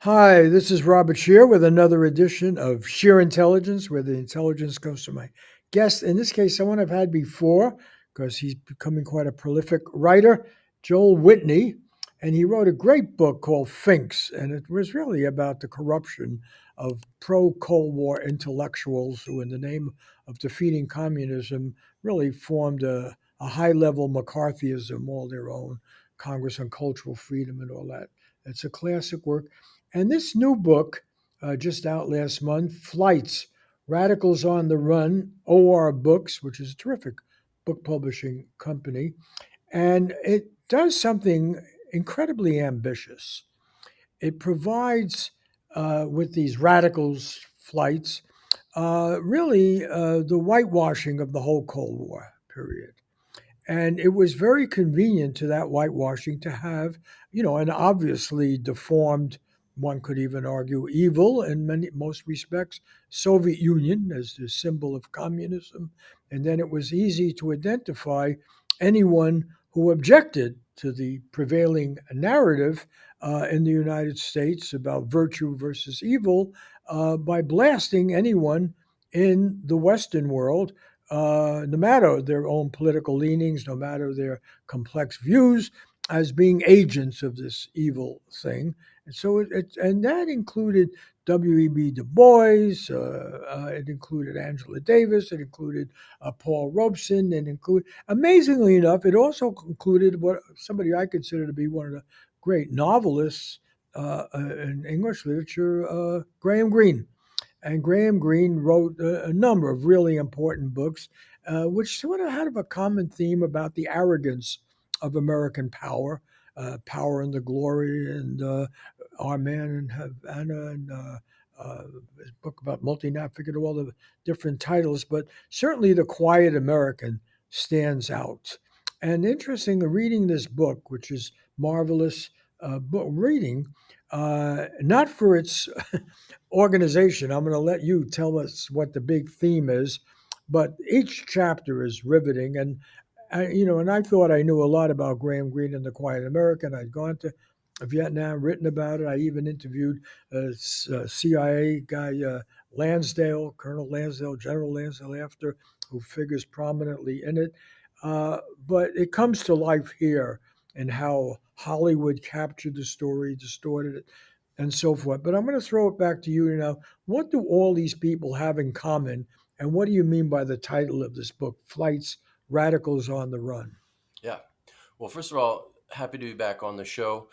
Hi, this is Robert Scheer with another edition of Scheer Intelligence, where the intelligence goes to my guest. In this case, someone I've had before because he's becoming quite a prolific writer, Joel Whitney. And he wrote a great book called Finks, and it was really about the corruption of pro Cold War intellectuals who, in the name of defeating communism, really formed a high level McCarthyism all their own, Congress on Cultural Freedom and all that. It's a classic work. And this new book, just out last month, Flights Radicals on the Run, OR Books, which is a terrific book publishing company. And it does something incredibly ambitious. It provides, with these radicals flights, really the whitewashing of the whole Cold War period. And it was very convenient to that whitewashing to have, an obviously deformed, one could even argue evil in most respects, Soviet Union as the symbol of communism. And then it was easy to identify anyone who objected to the prevailing narrative in the United States about virtue versus evil by blasting anyone in the Western world, no matter their own political leanings, no matter their complex views, as being agents of this evil thing. And so and that included W.E.B. Du Bois, it included Angela Davis, it included Paul Robeson, and amazingly enough, it also included what somebody I consider to be one of the great novelists in English literature, Graham Greene. And Graham Greene wrote a number of really important books, which sort of had a common theme about the arrogance of American power, power and the glory, and Our Man in Havana, and his book about I forget all the different titles, but certainly The Quiet American stands out. And interesting, reading this book, which is marvelous book reading, not for its organization. I'm going to let you tell us what the big theme is, but each chapter is riveting. And and I thought I knew a lot about Graham Greene and the Quiet American. I'd gone to Vietnam, written about it. I even interviewed CIA guy Lansdale, Colonel Lansdale, General Lansdale, after, who figures prominently in it. But it comes to life here and how Hollywood captured the story, distorted it, and so forth. But I'm going to throw it back to you now. What do all these people have in common? And what do you mean by the title of this book, Flights, Radicals on the Run? Yeah. Well, first of all, happy to be back on the show.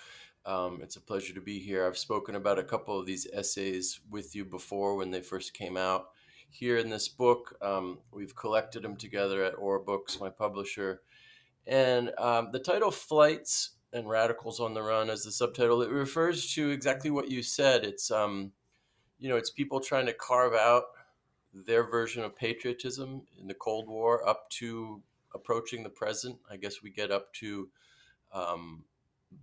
It's a pleasure to be here. I've spoken about a couple of these essays with you before when they first came out. Here in this book, we've collected them together at Aura Books, my publisher. And the title Flights and Radicals on the Run as the subtitle, it refers to exactly what you said. It's people trying to carve out their version of patriotism in the Cold War up to approaching the present. I guess we get up to um,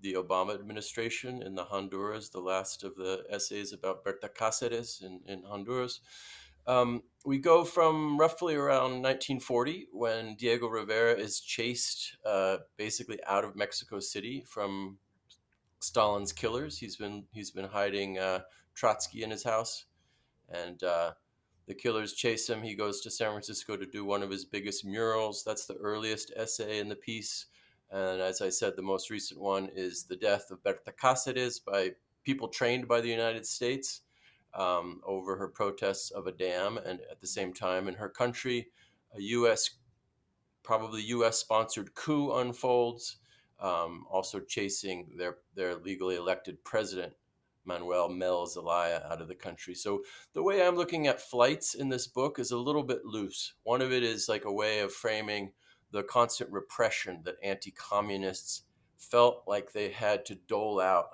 the Obama administration in the Honduras, the last of the essays about Berta Cáceres in Honduras. We go from roughly around 1940 when Diego Rivera is chased basically out of Mexico City from Stalin's killers. He's been hiding Trotsky in his house, and the killers chase him. He goes to San Francisco to do one of his biggest murals. That's the earliest essay in the piece. And as I said, the most recent one is the death of Berta Cáceres by people trained by the United States over her protests of a dam. And at the same time, in her country, a probably U.S. sponsored coup unfolds, also chasing their legally elected president, Manuel Mel Zelaya, out of the country. So the way I'm looking at flights in this book is a little bit loose. One of it is like a way of framing the constant repression that anti-communists felt like they had to dole out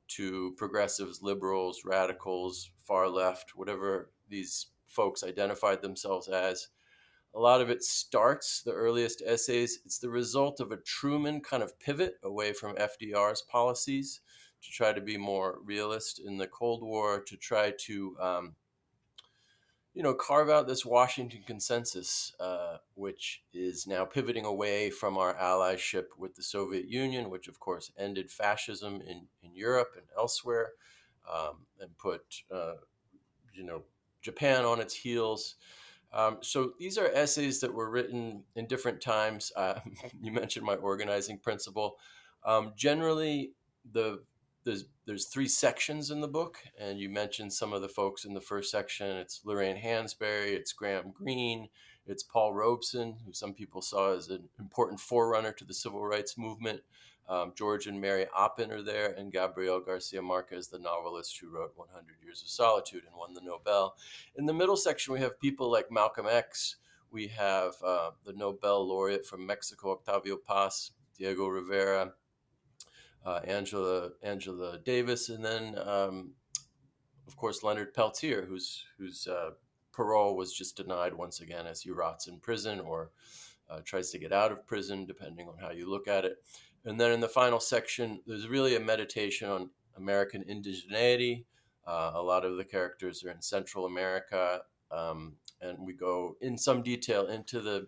to progressives, liberals, radicals, far left, whatever these folks identified themselves as. A lot of it starts, the earliest essays, it's the result of a Truman kind of pivot away from FDR's policies to try to be more realist in the Cold War, to try to, carve out this Washington consensus, which is now pivoting away from our allyship with the Soviet Union, which of course ended fascism in Europe and elsewhere. and put Japan on its heels. So these are essays that were written in different times. You mentioned my organizing principle. Generally, there's three sections in the book, and you mentioned some of the folks in the first section. It's Lorraine Hansberry, it's Graham Greene, it's Paul Robeson, who some people saw as an important forerunner to the civil rights movement. George and Mary Oppen are there, and Gabriel Garcia Marquez, the novelist who wrote 100 Years of Solitude and won the Nobel. In the middle section, we have people like Malcolm X. We have the Nobel laureate from Mexico, Octavio Paz, Diego Rivera, Angela Davis, and then, of course, Leonard Peltier, whose parole was just denied once again as he rots in prison or tries to get out of prison, depending on how you look at it. And then in the final section, there's really a meditation on American indigeneity. A lot of the characters are in Central America, and we go in some detail into the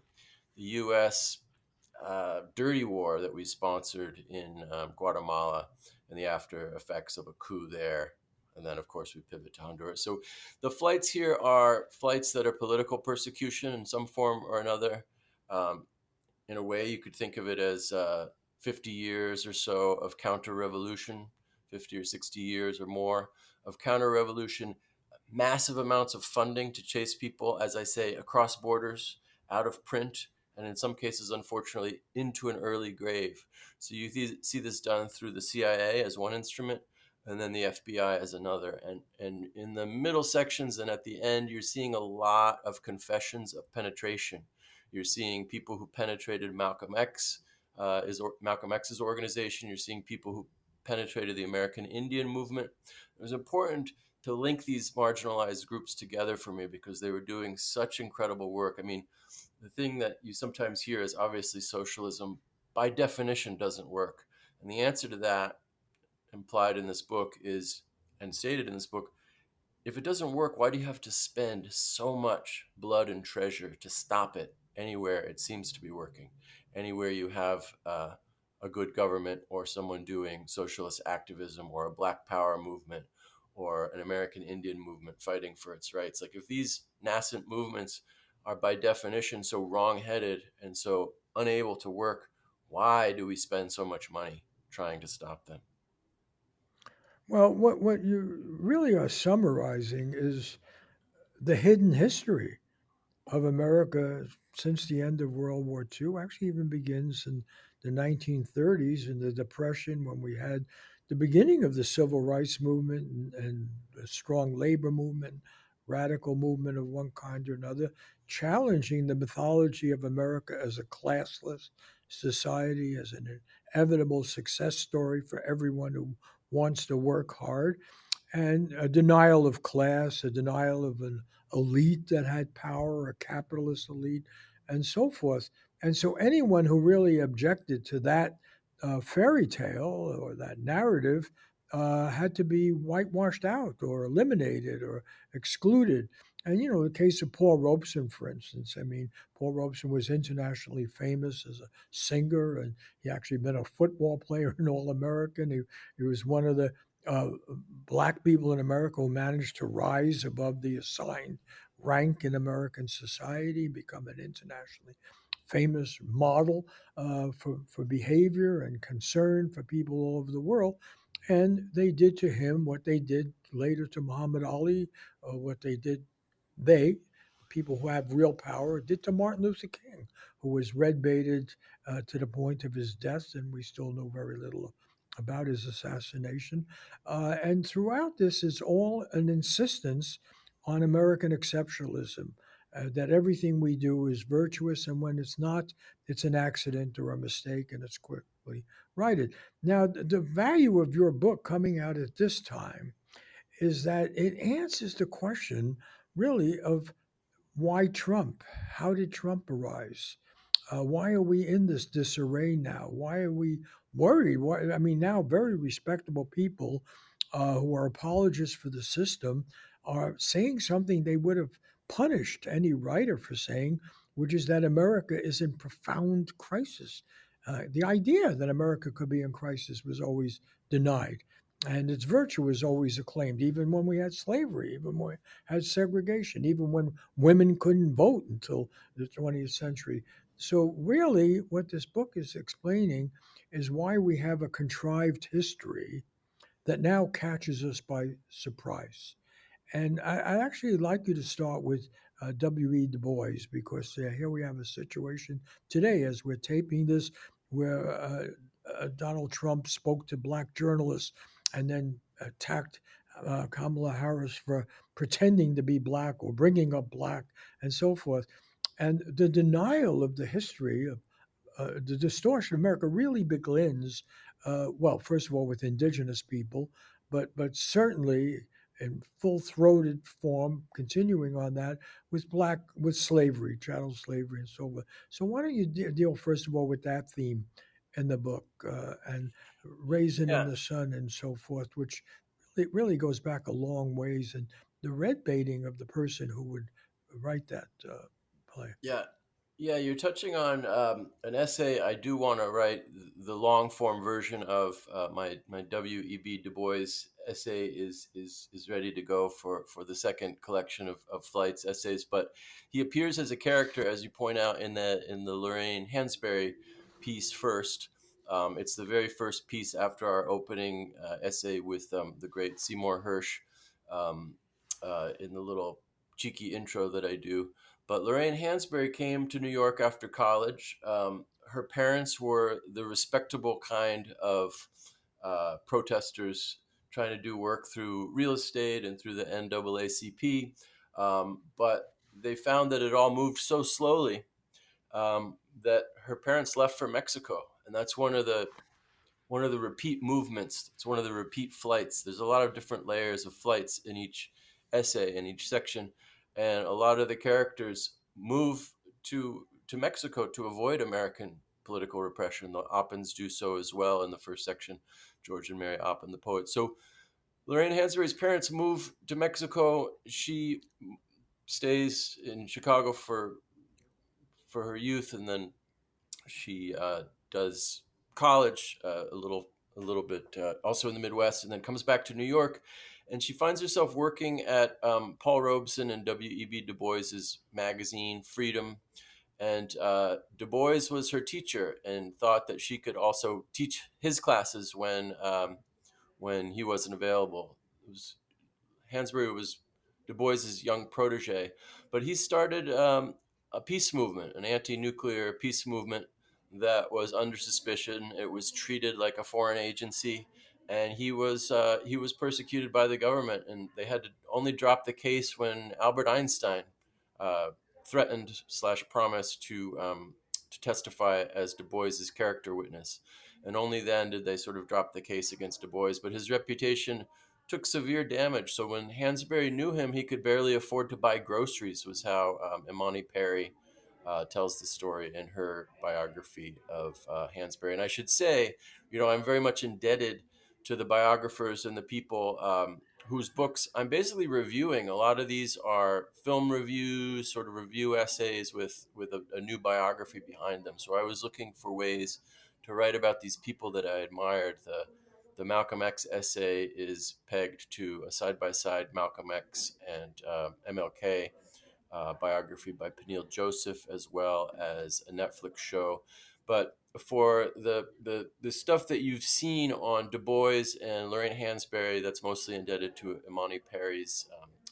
U.S. Dirty war that we sponsored in Guatemala and the after effects of a coup there. And then, of course, we pivot to Honduras. So the flights here are flights that are political persecution in some form or another. Um, in a way, you could think of it as 50 years or so of counter-revolution, 50 or 60 years or more of counter-revolution, massive amounts of funding to chase people, as I say, across borders, out of print, and in some cases, unfortunately, into an early grave. So you see this done through the CIA as one instrument, and then the FBI as another. And in the middle sections and at the end, you're seeing a lot of confessions of penetration. You're seeing people who penetrated Malcolm X's organization. You're seeing people who penetrated the American Indian movement. It was important to link these marginalized groups together for me because they were doing such incredible work. I mean, the thing that you sometimes hear is obviously socialism by definition doesn't work. And the answer to that implied in this book is, and stated in this book, if it doesn't work, why do you have to spend so much blood and treasure to stop it anywhere it seems to be working? Anywhere you have a good government or someone doing socialist activism or a Black Power movement or an American Indian movement fighting for its rights. Like if these nascent movements are by definition so wrong-headed and so unable to work, why do we spend so much money trying to stop them? Well, what you really are summarizing is the hidden history of America since the end of World War II. Actually, even begins in the 1930s in the Depression when we had the beginning of the civil rights movement and a strong labor movement, radical movement of one kind or another, challenging the mythology of America as a classless society, as an inevitable success story for everyone who wants to work hard, and a denial of class, a denial of an elite that had power, a capitalist elite, and so forth. And so anyone who really objected to that fairy tale or that narrative had to be whitewashed out or eliminated or excluded. And, you know, the case of Paul Robeson, for instance, I mean, Paul Robeson was internationally famous as a singer, and he actually been a football player, an All American. He was one of the Black people in America who managed to rise above the assigned rank in American society, become an internationally famous model for behavior and concern for people all over the world. And they did to him what they did later to Muhammad Ali, what they, people who have real power, did to Martin Luther King, who was red baited to the point of his death, and we still know very little about his assassination. And throughout this is all an insistence on American exceptionalism. That everything we do is virtuous, and when it's not, it's an accident or a mistake, and it's quickly righted. Now, the value of your book coming out at this time is that it answers the question, really, of why Trump? How did Trump arise? Why are we in this disarray now? Why are we worried? Why, I mean, now very respectable people who are apologists for the system are saying something they would have punished any writer for saying, which is that America is in profound crisis. The idea that America could be in crisis was always denied. And its virtue was always acclaimed, even when we had slavery, even when we had segregation, even when women couldn't vote until the 20th century. So, really, what this book is explaining is why we have a contrived history that now catches us by surprise. And I actually like you to start with W.E. Du Bois because here we have a situation today as we're taping this where Donald Trump spoke to black journalists and then attacked Kamala Harris for pretending to be black or bringing up black and so forth. And the denial of the history of the distortion of America really begins, well, first of all, with indigenous people, but certainly in full-throated form, continuing on that with slavery, chattel slavery, and so forth. So why don't you deal first of all with that theme in the book and Raisin in Yeah, the Sun and so forth, which really goes back a long ways, and the red baiting of the person who would write that play. yeah, yeah. You're touching on an essay I do want to write. The long form version of my W.E.B. Du Bois essay is ready to go for the second collection of Flight's essays. But he appears as a character, as you point out in the Lorraine Hansberry piece first. It's the very first piece after our opening essay with the great Seymour Hersh um, in the little cheeky intro that I do. But Lorraine Hansberry came to New York after college. Her parents were the respectable kind of protesters trying to do work through real estate and through the NAACP. But they found that it all moved so slowly that her parents left for Mexico. And that's one of the repeat movements. It's one of the repeat flights. There's a lot of different layers of flights in each essay, in each section, and a lot of the characters move to Mexico to avoid American political repression. The Oppens do so as well in the first section, George and Mary Oppen, the poet. So Lorraine Hansberry's parents move to Mexico. She stays in Chicago for her youth, and then she does college a little bit also in the Midwest, and then comes back to New York, and she finds herself working at Paul Robeson and W.E.B. Du Bois's magazine Freedom. And Du Bois was her teacher and thought that she could also teach his classes when he wasn't available. It was Hansberry was Du Bois's young protege, but he started a peace movement, an anti-nuclear peace movement that was under suspicion. It was treated like a foreign agency, and he was persecuted by the government, and they had to only drop the case when Albert Einstein uh, threatened slash promised to testify as Du Bois's character witness, and only then did they sort of drop the case against Du Bois. But his reputation took severe damage. So when Hansberry knew him, he could barely afford to buy groceries, was how Imani Perry tells the story in her biography of Hansberry. And I should say, you know, I'm very much indebted to the biographers and the people whose books I'm basically reviewing. A lot of these are film reviews, sort of review essays with a new biography behind them. So I was looking for ways to write about these people that I admired. The Malcolm X essay is pegged to a side by side Malcolm X and MLK biography by Peniel Joseph, as well as a Netflix show. But for the stuff that you've seen on Du Bois and Lorraine Hansberry, that's mostly indebted to Imani Perry's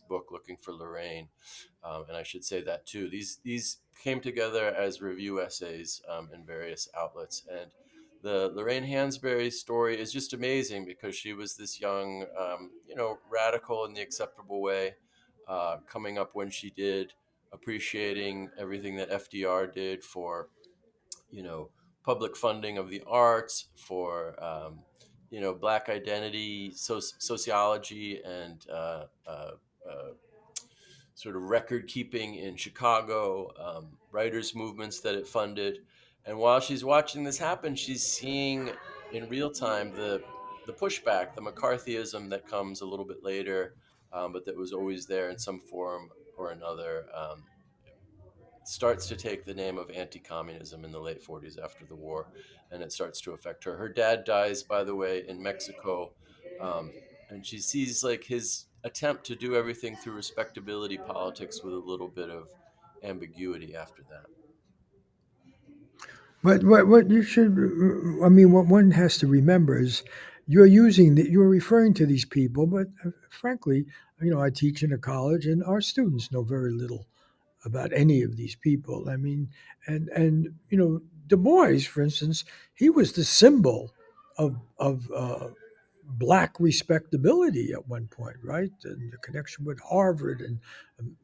book, Looking for Lorraine. And I should say that too. These came together as review essays in various outlets. And the Lorraine Hansberry story is just amazing because she was this young, you know, radical in the acceptable way, coming up when she did, appreciating everything that FDR did for, you know, public funding of the arts, for you know, black identity, sociology, and sort of record keeping in Chicago, writers' movements that it funded. And while she's watching this happen, she's seeing in real time the pushback, the McCarthyism that comes a little bit later, but that was always there in some form or another. Starts to take the name of anti-communism in the late 40s after the war, and it starts to affect her. Her dad dies, by the way, in Mexico And she sees like his attempt to do everything through respectability politics with a little bit of ambiguity after that. But what you should, I mean, what one has to remember is you're using that you're referring to these people, but frankly, I teach in a college, and our students know very little about any of these people. I mean, and Du Bois, for instance, he was the symbol of black respectability at one point, right? And the connection with Harvard and um,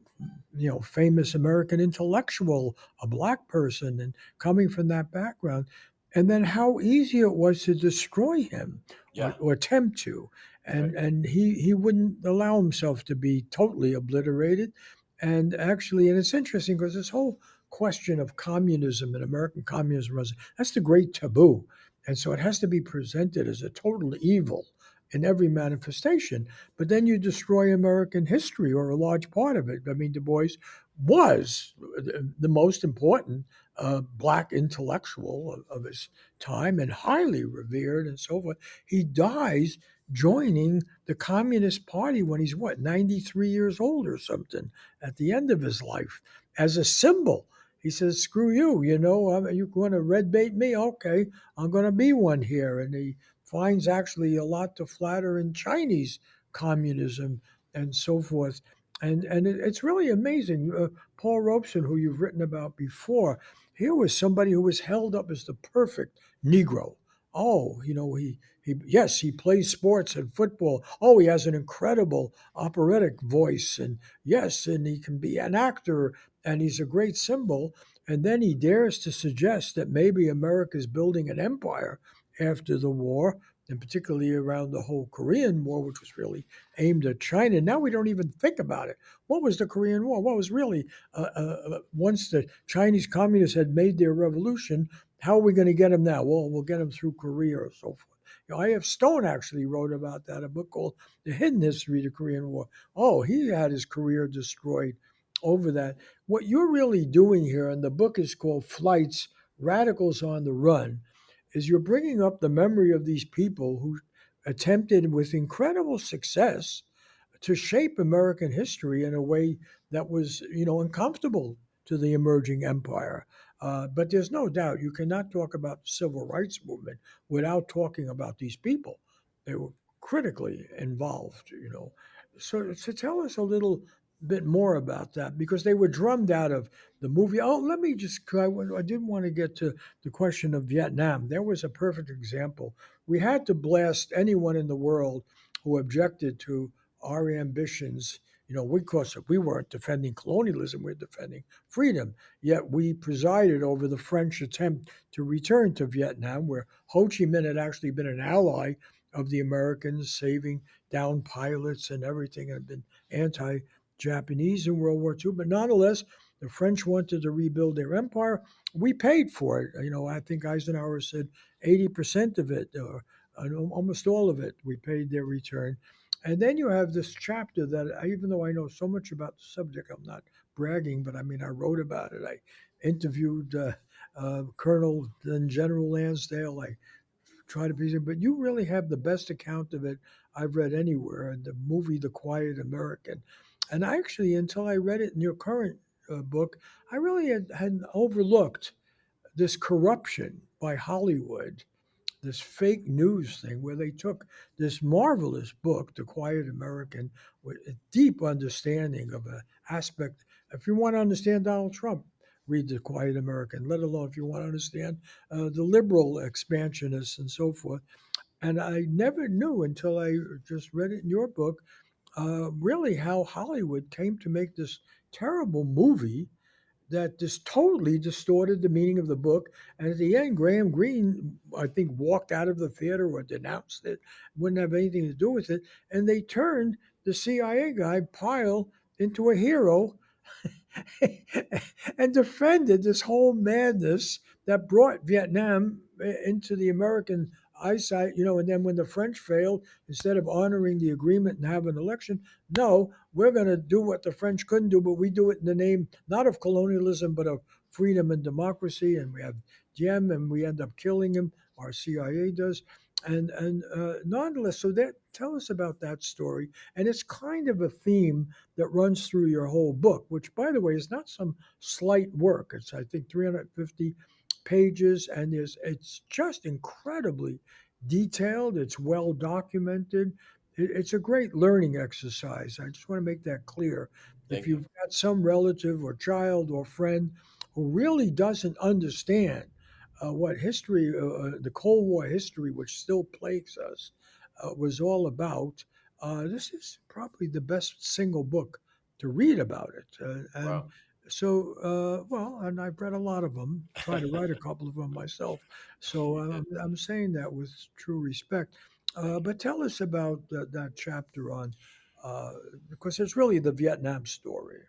famous American intellectual, a black person, and coming from that background. And then how easy it was to destroy him Yeah, or attempt to. right. And he wouldn't allow himself to be totally obliterated. And it's interesting because this whole question of communism and American communism, that's the great taboo. And so it has to be presented as a total evil in every manifestation. But then you destroy American history or a large part of it. I mean, Du Bois was the most important black intellectual of his time and highly revered and so forth. He dies joining the Communist Party when he's 93 years old or something at the end of his life as a symbol. He says, "Screw you! You're going to red bait me? Okay, I'm going to be one here." And he finds actually a lot to flatter in Chinese communism and so forth. It's really amazing. Paul Robeson, who you've written about before, here was somebody who was held up as the perfect Negro. Oh, yes, he plays sports and football. Oh, he has an incredible operatic voice, and yes, and he can be an actor, and he's a great symbol. And then he dares to suggest that maybe America's building an empire after the war, and particularly around the whole Korean War, which was really aimed at China. Now we don't even think about it. What was the Korean War? What was really, once the Chinese communists had made their revolution, how are we going to get them now? Well, we'll get them through Korea or so forth. I.F. Stone actually wrote about that, a book called The Hidden History of the Korean War. Oh, he had his career destroyed over that. What you're really doing here, and the book is called Flights, Radicals on the Run, is you're bringing up the memory of these people who attempted with incredible success to shape American history in a way that was, uncomfortable to the emerging empire. But there's no doubt you cannot talk about the civil rights movement without talking about these people. They were critically involved. So tell us a little bit more about that because they were drummed out of the movie. Oh, let me just, I did want to get to the question of Vietnam. There was a perfect example. We had to blast anyone in the world who objected to our ambitions. Because we weren't defending colonialism, we we're defending freedom. Yet we presided over the French attempt to return to Vietnam, where Ho Chi Minh had actually been an ally of the Americans, saving down pilots and everything, and had been anti Japanese in World War II. But nonetheless, the French wanted to rebuild their empire. We paid for it. I think Eisenhower said 80% of it, or almost all of it, we paid their return. And then you have this chapter that, even though I know so much about the subject, I'm not bragging, but I mean, I wrote about it. I interviewed Colonel then General Lansdale. I tried to be, but you really have the best account of it I've read anywhere. And the movie, The Quiet American. And I actually, until I read it in your current book, I really had overlooked this corruption by Hollywood, this fake news thing where they took this marvelous book, The Quiet American, with a deep understanding of an aspect. If you want to understand Donald Trump, read The Quiet American, let alone if you want to understand the liberal expansionists and so forth. And I never knew until I just read it in your book, really how Hollywood came to make this terrible movie that just totally distorted the meaning of the book. And at the end, Graham Greene, I think, walked out of the theater or denounced it, wouldn't have anything to do with it. And they turned the CIA guy, Pyle, into a hero and defended this whole madness that brought Vietnam into the American eyesight. And then when the French failed, instead of honoring the agreement and have an election, no, we're going to do what the French couldn't do, but we do it in the name not of colonialism, but of freedom and democracy. And we have Diem, and we end up killing him. Our CIA does. And nonetheless, so that tell us about that story. And it's kind of a theme that runs through your whole book, which, by the way, is not some slight work. It's, I think, 350 pages, and it's just incredibly detailed. It's well documented. It's a great learning exercise. I just want to make that clear. If Thank you. you've got some relative or child or friend who really doesn't understand what history, the Cold War history, which still plagues us, was all about, this is probably the best single book to read about it. And Wow. so, well, and I've read a lot of them, try to write a couple of them myself. So You did. I'm saying that with true respect. Thank you. But tell us about that chapter on, uh, because it's really the Vietnam story.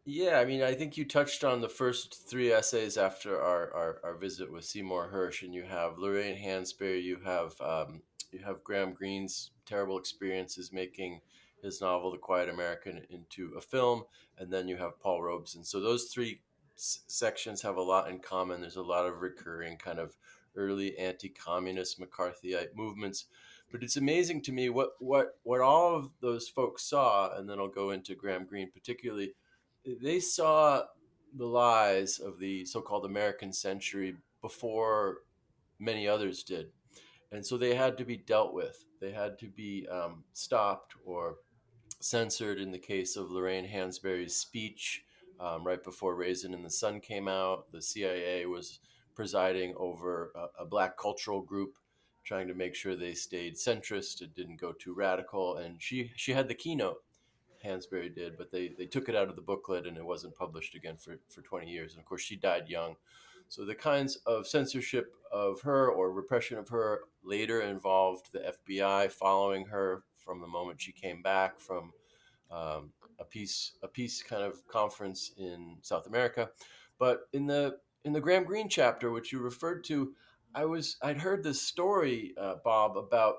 Yeah, I mean, I think you touched on the first three essays after our visit with Seymour Hersh, and you have Lorraine Hansberry, you have Graham Greene's terrible experiences making his novel *The Quiet American* into a film, and then you have Paul Robeson. So those three sections have a lot in common. There's a lot of recurring kind of early anti-communist McCarthyite movements, but it's amazing to me what all of those folks saw, and then I'll go into Graham Greene particularly. They saw the lies of the so-called American century before many others did, and so they had to be dealt with. They had to be stopped or censored. In the case of Lorraine Hansberry's speech right before *Raisin in the Sun* came out, the CIA was presiding over a black cultural group, trying to make sure they stayed centrist. It didn't go too radical, and she had the keynote. Hansberry did, but they took it out of the booklet and it wasn't published again for 20 years. And of course, she died young. So the kinds of censorship of her or repression of her later involved the FBI following her from the moment she came back from a peace kind of conference in South America. But in the Graham Greene chapter, which you referred to, I'd heard this story, Bob, about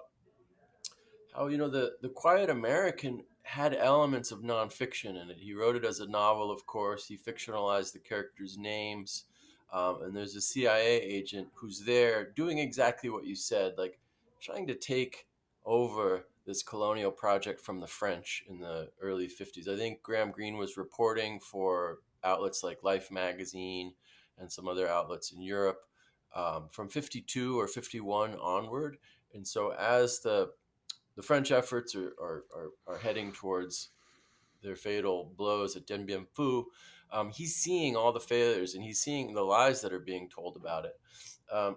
how the Quiet American had elements of nonfiction in it. He wrote it as a novel, of course. He fictionalized the characters' names, and there's a CIA agent who's there doing exactly what you said, like trying to take over this colonial project from the French in the early 50s. I think Graham Greene was reporting for outlets like Life magazine and some other outlets in Europe from 52 or 51 onward. And so as the French efforts are heading towards their fatal blows at Dien Bien Phu, he's seeing all the failures and he's seeing the lies that are being told about it.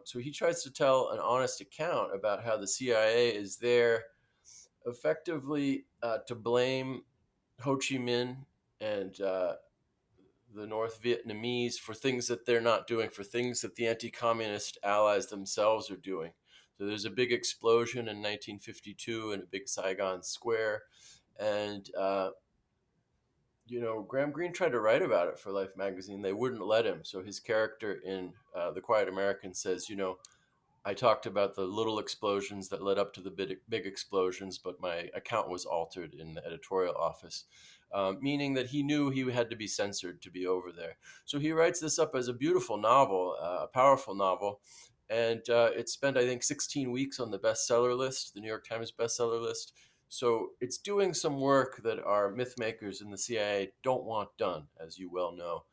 So he tries to tell an honest account about how the CIA is there effectively to blame Ho Chi Minh and the North Vietnamese for things that they're not doing, for things that the anti-communist allies themselves are doing. So there's a big explosion in 1952 in a big Saigon square, and Graham Greene tried to write about it for Life magazine. They wouldn't let him. So his character in *The Quiet American* says, I talked about the little explosions that led up to the big explosions, but my account was altered in the editorial office, meaning that he knew he had to be censored to be over there. So he writes this up as a beautiful novel, a powerful novel, and it spent, I think, 16 weeks on the bestseller list, the New York Times bestseller list. So it's doing some work that our myth makers in the CIA don't want done, as you well know.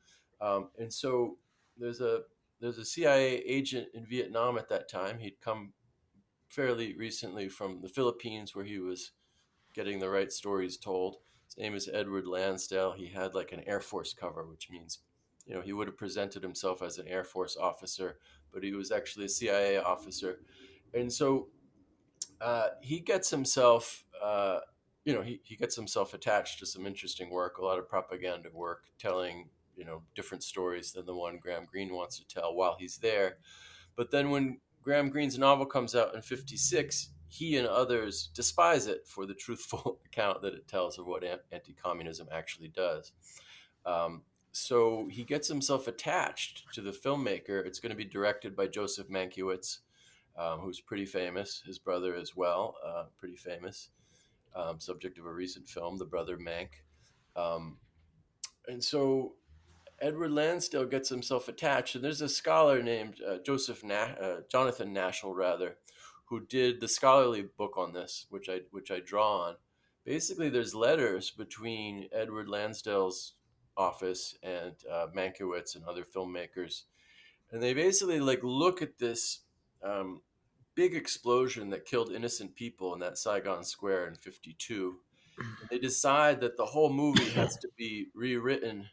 And so there's a there's a CIA agent in Vietnam at that time. He'd come fairly recently from the Philippines, where he was getting the right stories told. His name is Edward Lansdale. He had like an Air Force cover, which means, he would have presented himself as an Air Force officer, but he was actually a CIA officer. And so he gets himself, he gets himself attached to some interesting work, a lot of propaganda work, telling, different stories than the one Graham Greene wants to tell while he's there. But then when Graham Greene's novel comes out in 56, he and others despise it for the truthful account that it tells of what anti-communism actually does. So he gets himself attached to the filmmaker. It's going to be directed by Joseph Mankiewicz, who's pretty famous. His brother as well, pretty famous. Subject of a recent film, The Brother Mank. Um, and so Edward Lansdale gets himself attached, and there's a scholar named Jonathan Nashel, rather, who did the scholarly book on this, which I draw on. Basically, there's letters between Edward Lansdale's office and Mankiewicz and other filmmakers, and they basically like look at this um, big explosion that killed innocent people in that Saigon Square in '52. And they decide that the whole movie has to be rewritten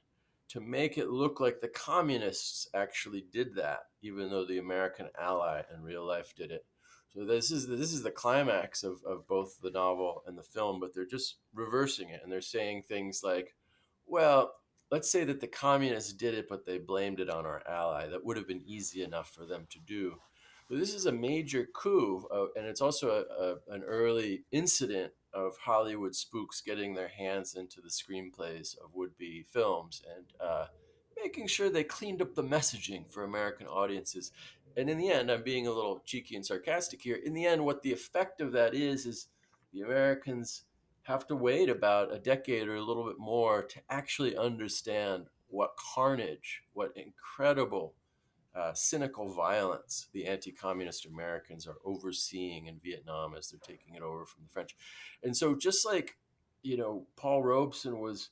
to make it look like the communists actually did that, even though the American ally in real life did it. So this is the climax of both the novel and the film, but they're just reversing it and they're saying things like, well, let's say that the communists did it, but they blamed it on our ally. That would have been easy enough for them to do. So this is a major coup, and it's also an early incident of Hollywood spooks getting their hands into the screenplays of would-be films and making sure they cleaned up the messaging for American audiences. And in the end, I'm being a little cheeky and sarcastic here. In the end, what the effect of that is the Americans have to wait about a decade or a little bit more to actually understand what carnage, what incredible cynical violence the anti-communist Americans are overseeing in Vietnam as they're taking it over from the French. And so just like, Paul Robeson was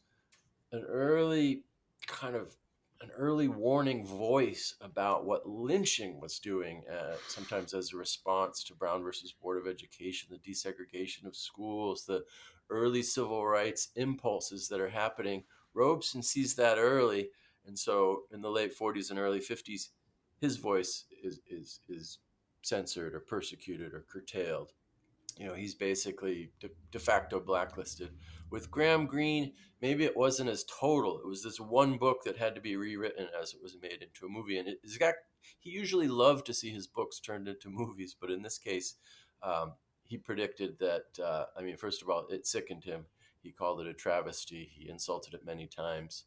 an early kind of an early warning voice about what lynching was doing, sometimes as a response to Brown versus Board of Education, the desegregation of schools, the early civil rights impulses that are happening. Robeson sees that early, and so in the late '40s and early '50s, his voice is censored or persecuted or curtailed. He's basically de facto blacklisted. With Graham Greene, maybe it wasn't as total. It was this one book that had to be rewritten as it was made into a movie. And he usually loved to see his books turned into movies, but in this case, he predicted that. First of all, it sickened him. He called it a travesty. He insulted it many times,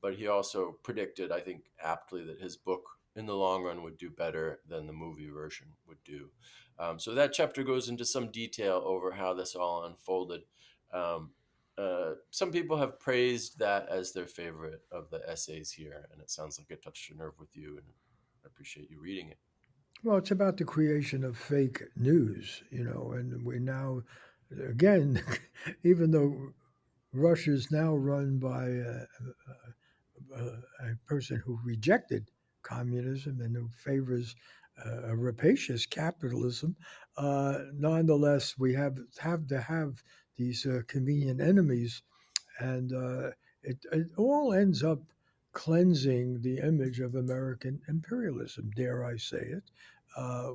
but he also predicted, I think, aptly, that his book in the long run would do better than the movie version would do. So that chapter goes into some detail over how this all unfolded. Um, some people have praised that as their favorite of the essays here, and it sounds like it touched a nerve with you, and I appreciate you reading it. Well, it's about the creation of fake news, and we're now, again, even though Russia's now run by a person who rejected communism and who favors a rapacious capitalism. Nonetheless, we have to have these convenient enemies, and it all ends up cleansing the image of American imperialism, dare I say it,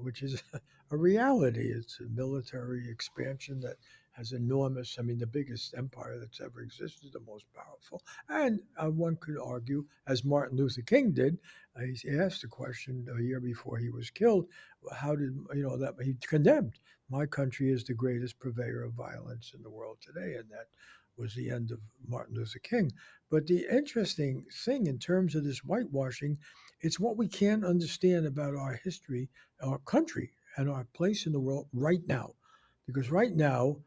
which is a reality. It's a military expansion that has enormous, the biggest empire that's ever existed, the most powerful. And one could argue, as Martin Luther King did, he asked the question a year before he was killed, how did, that he condemned, my country is the greatest purveyor of violence in the world today. And that was the end of Martin Luther King. But the interesting thing in terms of this whitewashing, it's what we can't understand about our history, our country, and our place in the world right now. Because right now,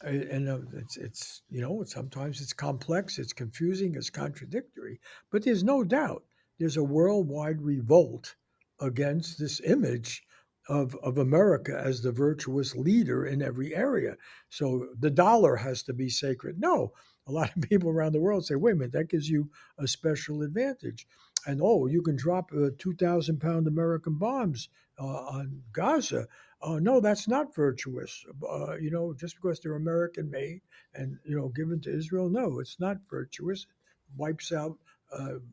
and it's sometimes it's complex, it's confusing, it's contradictory, but there's no doubt there's a worldwide revolt against this image of America as the virtuous leader in every area. So the dollar has to be sacred. No, a lot of people around the world say, wait a minute, that gives you a special advantage. And oh, you can drop 2,000-pound American bombs on Gaza. Oh no, that's not virtuous. Just because they're American made and given to Israel, no, it's not virtuous. It wipes out,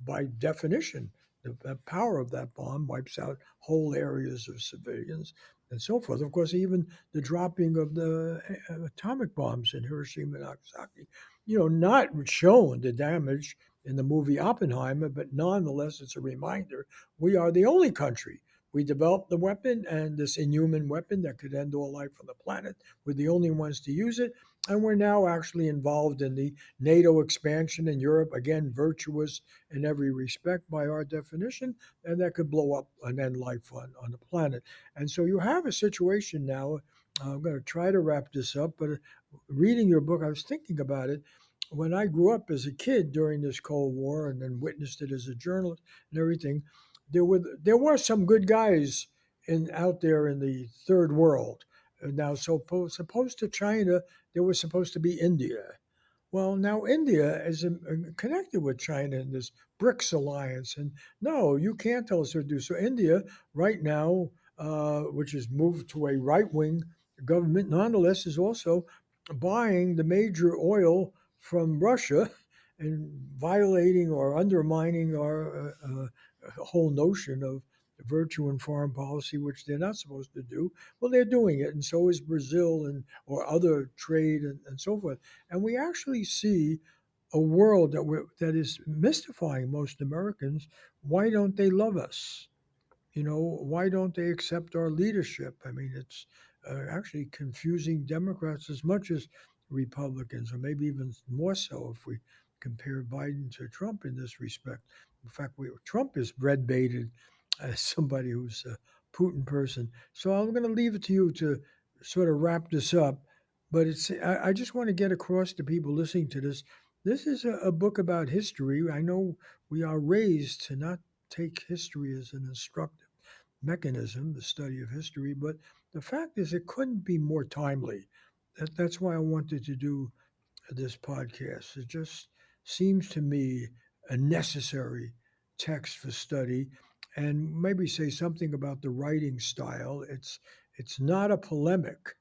by definition, the power of that bomb wipes out whole areas of civilians and so forth. Of course, even the dropping of the atomic bombs in Hiroshima and Nagasaki, not shown the damage in the movie Oppenheimer, but nonetheless, it's a reminder we are the only country. We developed the weapon and this inhuman weapon that could end all life on the planet. We're the only ones to use it. And we're now actually involved in the NATO expansion in Europe, again, virtuous in every respect by our definition, and that could blow up and end life on the planet. And so you have a situation now. I'm going to try to wrap this up, but reading your book, I was thinking about it. When I grew up as a kid during this Cold War and then witnessed it as a journalist and everything, there were some good guys in out there in the third world. Now, so supposed to China, there was supposed to be India. Well, now India is connected with China in this BRICS alliance, and no, you can't tell us what to do. So India, right now, which has moved to a right-wing government, nonetheless, is also buying the major oil from Russia and violating or undermining our whole notion of virtue in foreign policy, which they're not supposed to do. Well, they're doing it, and so is Brazil and or other trade and so forth. And we actually see a world that is mystifying most Americans. Why don't they love us? Why don't they accept our leadership? I mean, it's actually confusing Democrats as much as Republicans, or maybe even more so if we compare Biden to Trump in this respect. In fact, Trump is red baited as somebody who's a Putin person. So I'm going to leave it to you to sort of wrap this up. But I just want to get across to people listening to this. This is a book about history. I know we are raised to not take history as an instructive mechanism, the study of history, but the fact is it couldn't be more timely. That's why I wanted to do this podcast. It just seems to me a necessary text for study, and maybe say something about the writing style. It's not a polemic.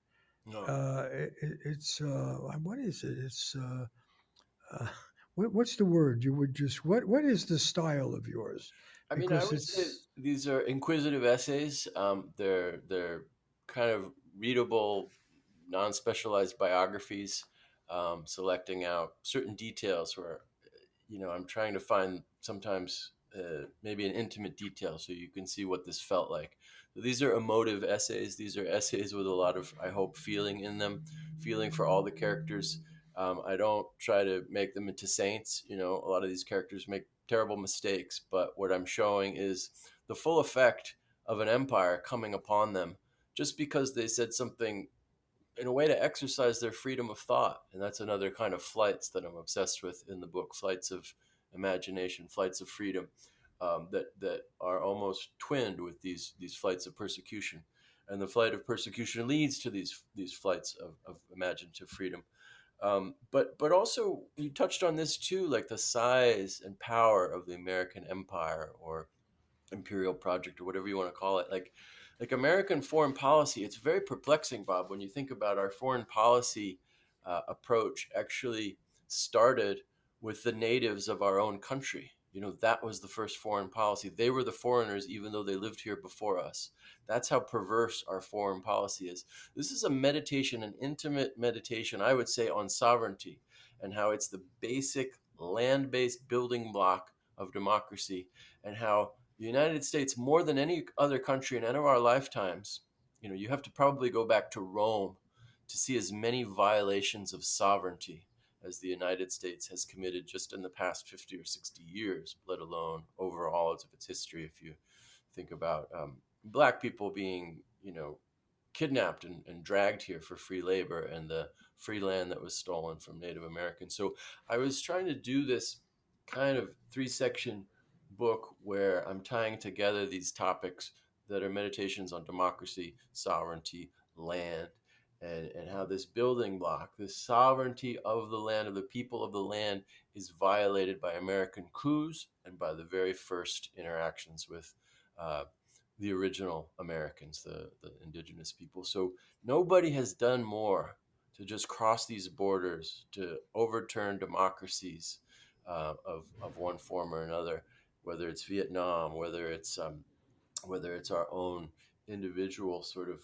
No. It's what is it? Uh, what's the word you would just what is the style of yours? I mean, I Because would say it's these are inquisitive essays. They're kind of readable, non-specialized biographies, selecting out certain details where I'm trying to find sometimes maybe an intimate detail so you can see what this felt like. So these are emotive essays. These are essays with a lot of, I hope, feeling in them, feeling for all the characters. I don't try to make them into saints. A lot of these characters make terrible mistakes, but what I'm showing is the full effect of an empire coming upon them just because they said something in a way to exercise their freedom of thought. And that's another kind of flights that I'm obsessed with in the book, flights of imagination, flights of freedom, that are almost twinned with these flights of persecution. And the flight of persecution leads to these flights of imaginative freedom. But also you touched on this too, like the size and power of the American empire or imperial project or whatever you want to call it. Like American foreign policy, it's very perplexing, Bob, when you think about our foreign policy approach actually started with the natives of our own country. That was the first foreign policy. They were the foreigners, even though they lived here before us. That's how perverse our foreign policy is. This is a meditation, an intimate meditation, I would say, on sovereignty and how it's the basic land based building block of democracy, and how the United States, more than any other country in any of our lifetimes, you have to probably go back to Rome to see as many violations of sovereignty as the United States has committed just in the past 50 or 60 years, let alone over all of its history. If you think about Black people being, kidnapped and dragged here for free labor and the free land that was stolen from Native Americans. So I was trying to do this kind of three-section book where I'm tying together these topics that are meditations on democracy, sovereignty, land, and how this building block, this sovereignty of the land, of the people of the land, is violated by American coups and by the very first interactions with the original Americans, the indigenous people. So nobody has done more to just cross these borders, to overturn democracies of one form or another, whether it's Vietnam, whether it's our own individual sort of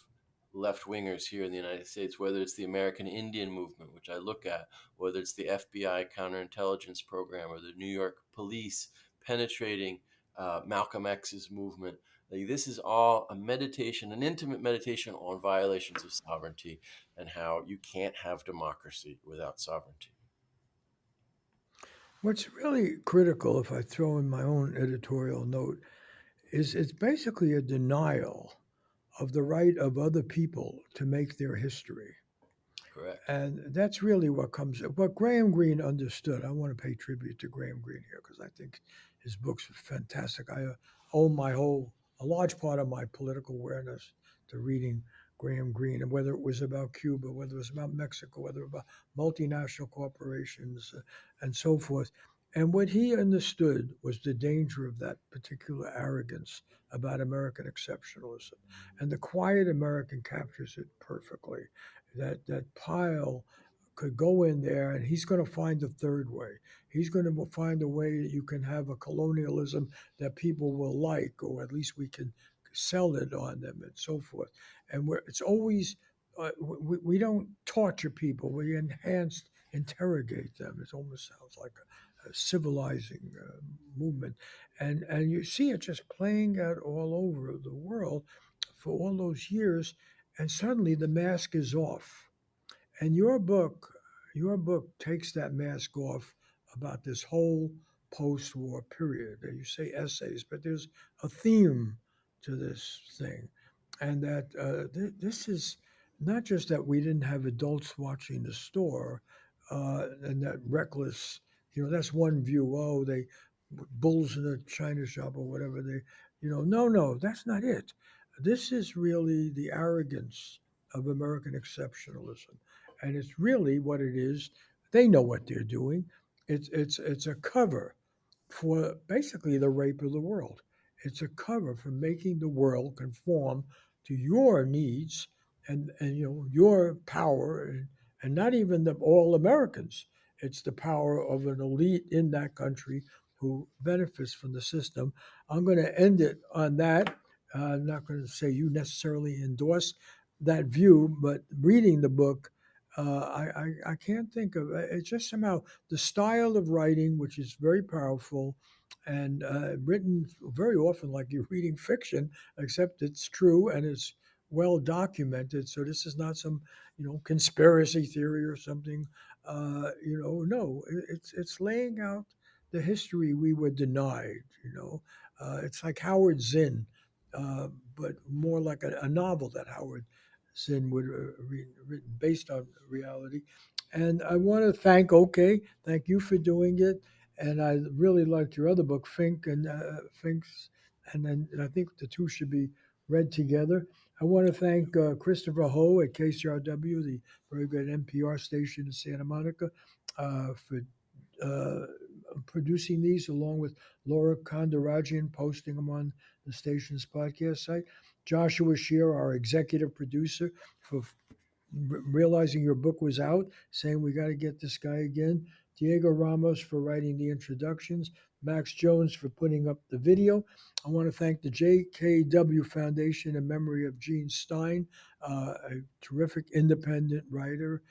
left wingers here in the United States, whether it's the American Indian movement, which I look at, whether it's the FBI counterintelligence program or the New York police penetrating Malcolm X's movement. Like, this is all a meditation, an intimate meditation on violations of sovereignty and how you can't have democracy without sovereignty. what's really critical, if I throw in my own editorial note, is it's basically a denial of the right of other people to make their history. Correct. And that's really what Graham Greene understood. I want to pay tribute to Graham Greene here because I think his books are fantastic. I owe my whole a large part of my political awareness to reading Graham Greene, and whether it was about Cuba, whether it was about Mexico, whether it was about multinational corporations, and so forth. And what he understood was the danger of that particular arrogance about American exceptionalism. And the quiet American captures it perfectly. That Pyle could go in there and he's going to find the third way. He's going to find a way that you can have a colonialism that people will like, or at least we can sell it on them and so forth. And it's always, we don't torture people, we interrogate them. It almost sounds like a civilizing movement. And you see it just playing out all over the world for all those years. And suddenly the mask is off, and your book takes that mask off about this whole post-war period. You say essays, but there's a theme to this thing, and that this is not just that we didn't have adults watching the store, and that reckless. That's one view. Oh, they bulls in a china shop or whatever. No, that's not it. This is really the arrogance of American exceptionalism, and it's really what it is. They know what they're doing. It's a cover for basically the rape of the world. It's a cover for making the world conform to your needs and your power, and not even the all Americans. It's the power of an elite in that country who benefits from the system. I'm going to end it on that. I'm not going to say you necessarily endorse that view, but reading the book, I can't think of it's just somehow the style of writing, which is very powerful and written very often like you're reading fiction, except it's true and it's well documented. So this is not some conspiracy theory or something. No, it's laying out the history we were denied. It's like Howard Zinn, but more like a novel that Howard Zinn would written based on reality. And I want to thank you for doing it. And I really liked your other book, Fink and Fink's, and then I think the two should be read together. I want to thank Christopher Ho at KCRW, the very good NPR station in Santa Monica, for uh, producing these, along with Laura Kondarajian, posting them on the station's podcast site. Joshua Scheer, our executive producer, for realizing your book was out, saying we got to get this guy again. Diego Ramos for writing the introductions. Max Jones for putting up the video. I want to thank the JKW Foundation in memory of Gene Stein, a terrific independent writer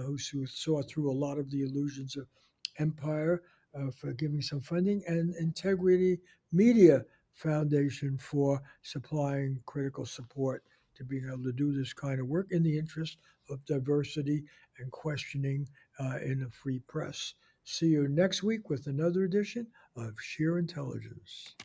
who saw through a lot of the illusions of empire, for giving some funding, and Integrity Media Foundation for supplying critical support to being able to do this kind of work in the interest of diversity and questioning in a free press. See you next week with another edition of Scheer Intelligence.